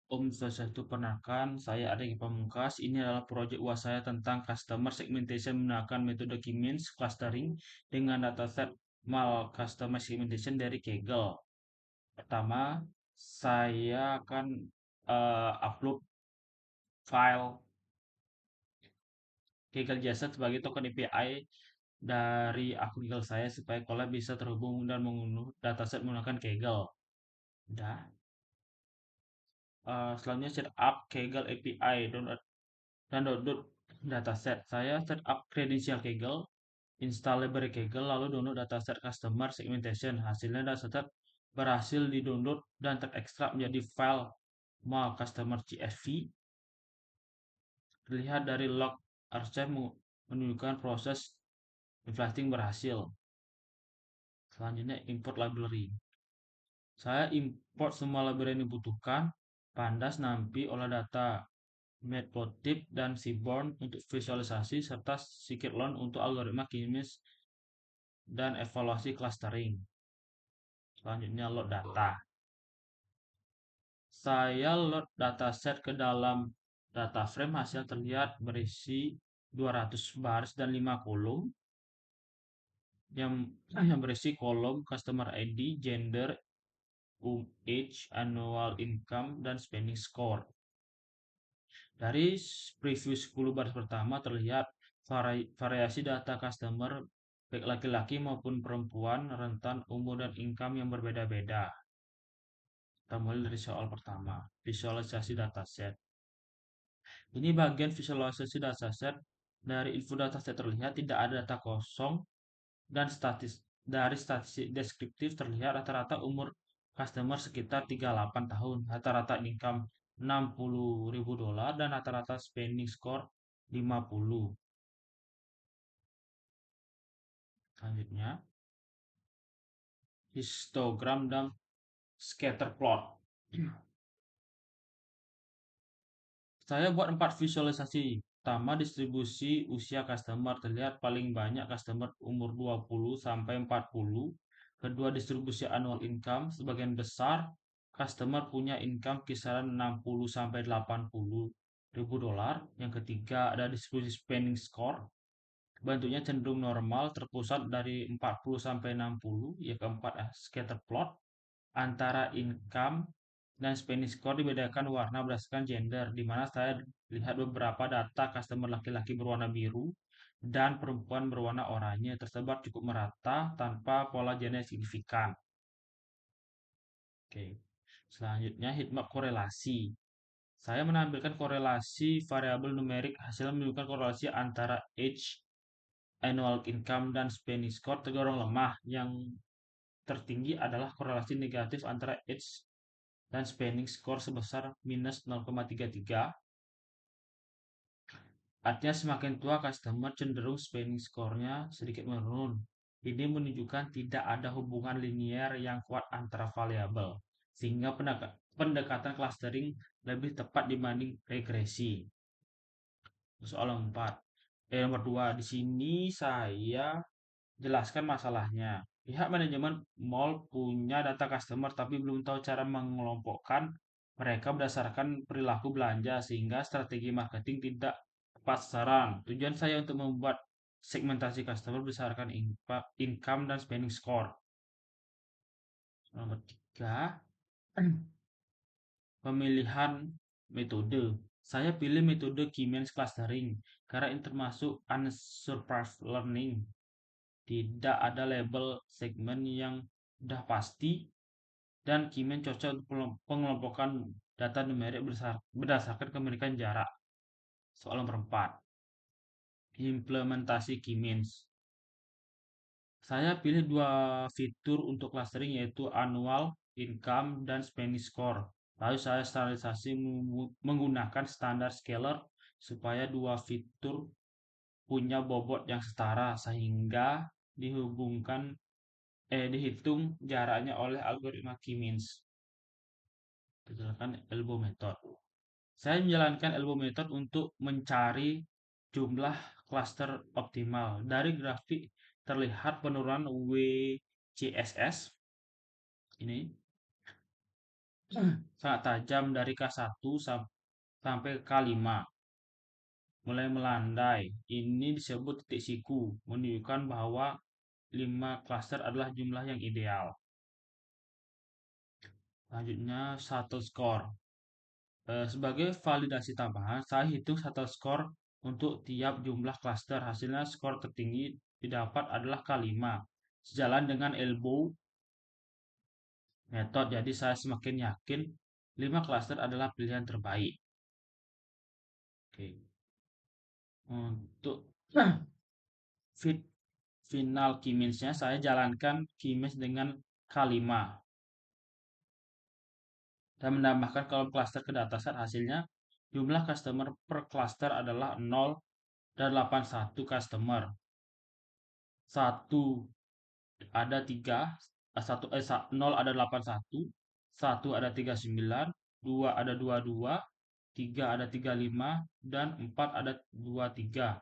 Om Swastiastu, perkenalkan, saya Arya Pamungkas. Ini adalah proyek UAS saya tentang customer segmentation menggunakan metode K-means clustering dengan dataset mal customer segmentation dari Kaggle. Pertama, saya akan upload file Kaggle JSON sebagai token API dari akun Kaggle saya supaya kalian bisa terhubung dan mengunduh dataset menggunakan Kaggle. Udah. Selanjutnya setup Kaggle API dan download dataset. Saya setup kredensial Kaggle, install library Kaggle, lalu download dataset customer segmentation. Hasilnya dataset berhasil di-download dan terekstrak menjadi file mal customer CSV. Terlihat dari log archive menunjukkan proses inflating berhasil. Selanjutnya import library. Saya import semua library yang dibutuhkan, pandas, nampi, olah data, matplotlib, dan seaborn untuk visualisasi, serta scikit-learn untuk algoritma K-means dan evaluasi clustering. Selanjutnya load data. Saya load dataset ke dalam data frame, hasil terlihat berisi 200 baris dan 5 kolom yang berisi kolom customer ID, gender, age, annual income, dan spending score. Dari preview 10 baris pertama terlihat variasi data customer baik laki-laki maupun perempuan, rentan umur dan income yang berbeda-beda. Kita mulai dari soal pertama, visualisasi dataset. Ini bagian visualisasi dataset. Dari info dataset terlihat tidak ada data kosong dan dari statistik deskriptif terlihat rata-rata umur customer sekitar 38 tahun, rata-rata income $60.000 dan rata-rata spending score 50. Selanjutnya, histogram dan scatter plot. Saya buat 4 visualisasi. Pertama, distribusi usia customer terlihat paling banyak customer umur 20 sampai 40. Kedua, distribusi annual income sebagian besar customer punya income kisaran 60 sampai 80 ribu dolar. Yang ketiga, ada distribusi spending score. Bentuknya cenderung normal terpusat dari 40 sampai 60. Yang keempat, scatter plot antara income dan spending score dibedakan warna berdasarkan gender, di mana saya lihat beberapa data customer laki-laki berwarna biru dan perempuan berwarna oranye tersebar cukup merata tanpa pola gender signifikan. Oke. Selanjutnya heatmap korelasi. Saya menampilkan korelasi variabel numerik, hasil menunjukkan korelasi antara age, annual income, dan spending score tergolong lemah. Yang tertinggi adalah korelasi negatif antara age dan spending score sebesar minus 0,33. Artinya semakin tua customer cenderung spending score-nya sedikit menurun. Ini menunjukkan tidak ada hubungan linear yang kuat antara variabel, sehingga pendekatan clustering lebih tepat dibanding regresi. Soal 4. Nomor 2. Di sini saya jelaskan masalahnya. Pihak manajemen mall punya data customer tapi belum tahu cara mengelompokkan mereka berdasarkan perilaku belanja sehingga strategi marketing tidak tepat sasaran. Tujuan saya untuk membuat segmentasi customer berdasarkan income dan spending score. Nomor 3. Pemilihan metode. Saya pilih metode K-means clustering karena ini termasuk unsupervised learning. Tidak ada label segmen yang sudah pasti dan K-means cocok untuk pengelompokan data numerik berdasarkan kemiripan jarak. Soal nomor 4. Implementasi K-means. Saya pilih dua fitur untuk clustering yaitu annual income dan spending score. Lalu saya standarisasi menggunakan standar scalar supaya dua fitur punya bobot yang setara sehingga dihitung jaraknya oleh algoritma K-means. Menjalankan elbow method. Saya menjalankan elbow method untuk mencari jumlah cluster optimal. Dari grafik terlihat penurunan WCSS ini sangat tajam dari K1 sampai ke K5, mulai melandai. Ini disebut titik siku, menunjukkan bahwa 5 klaster adalah jumlah yang ideal. Selanjutnya, shuttle score. Sebagai validasi tambahan, saya hitung shuttle score untuk tiap jumlah klaster. Hasilnya skor tertinggi didapat adalah K5. Sejalan dengan elbow method, jadi saya semakin yakin 5 klaster adalah pilihan terbaik. Oke. Untuk fit final key means-nya, saya jalankan key means dengan K5 dan menambahkan kolom klaster ke dataset. Hasilnya jumlah customer per klaster adalah 0 dan 81 customer. 1 ada 3, 0 ada 81, 1 ada 39, 2 ada 22, 3 ada 35, dan 4 ada 23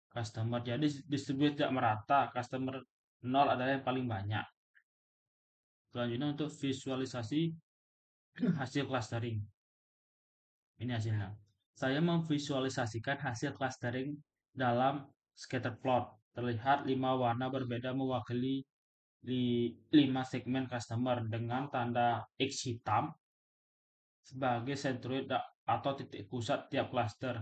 customer. Jadi distribusi tidak merata, customer 0 adalah yang paling banyak. Selanjutnya untuk visualisasi hasil clustering. Ini hasilnya. Saya memvisualisasikan hasil clustering dalam scatter plot. Terlihat 5 warna berbeda mewakili di 5 segmen customer dengan tanda X hitam sebagai sentroid atau titik pusat tiap cluster.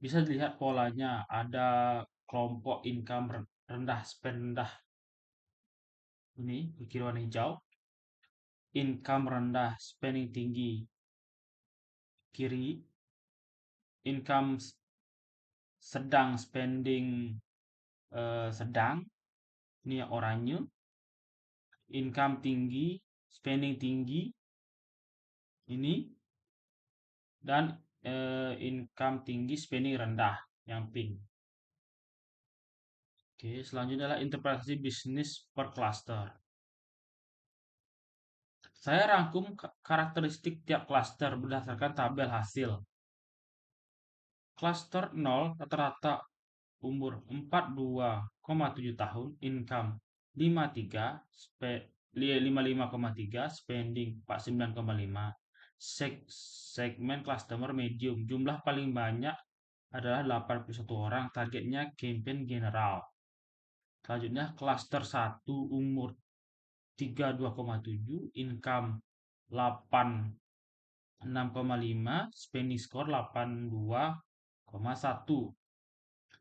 Bisa dilihat polanya, ada kelompok income rendah, spend rendah. Ini kiri warna hijau. Income rendah, spending tinggi. Kiri. Income sedang, spending sedang. Ini yang oranye. Income tinggi, spending tinggi. Ini. Dan income tinggi, spending rendah. Yang pink. Oke, selanjutnya adalah interpretasi bisnis per cluster. Saya rangkum karakteristik tiap cluster berdasarkan tabel hasil. Cluster 0 rata-rata umur 42,7 tahun, income 53, 55,3, spending 49,5. Segmen customer medium, jumlah paling banyak adalah 81 orang, targetnya campaign general. Selanjutnya cluster 1 umur 32,7, income 86,5, spending score 82,1.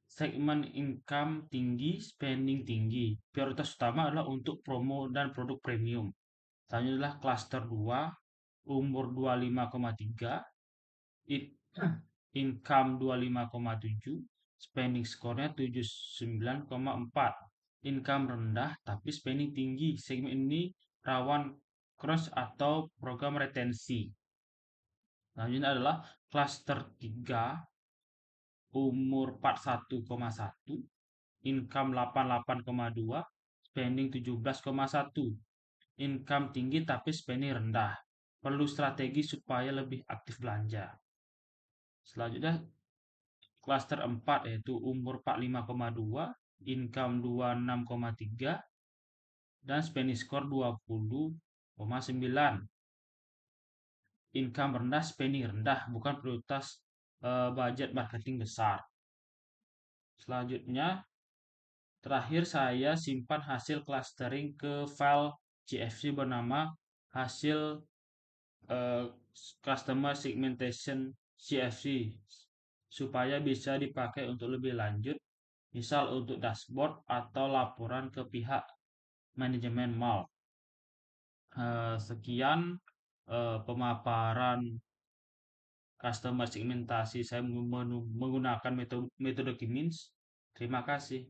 Segmen income tinggi, spending tinggi. Prioritas utama adalah untuk promo dan produk premium. Selanjutnya adalah cluster 2, umur 25,3, income 25,7, spending skornya 79,4. Income rendah tapi spending tinggi. Segmen ini rawan cross atau program retensi. Selanjutnya adalah cluster 3, umur 41,1, income 88,2, spending 17,1. Income tinggi tapi spending rendah. Perlu strategi supaya lebih aktif belanja. Selanjutnya cluster 4 yaitu umur 45,2, income 26,3, dan spending score 20,9. Income rendah, spending rendah, bukan prioritas budget marketing besar. Selanjutnya, terakhir saya simpan hasil clustering ke file CFC bernama hasil customer segmentation CFC supaya bisa dipakai untuk lebih lanjut, misal untuk dashboard atau laporan ke pihak manajemen mall. Sekian pemaparan customer segmentasi saya menggunakan metode Kimins. Terima kasih.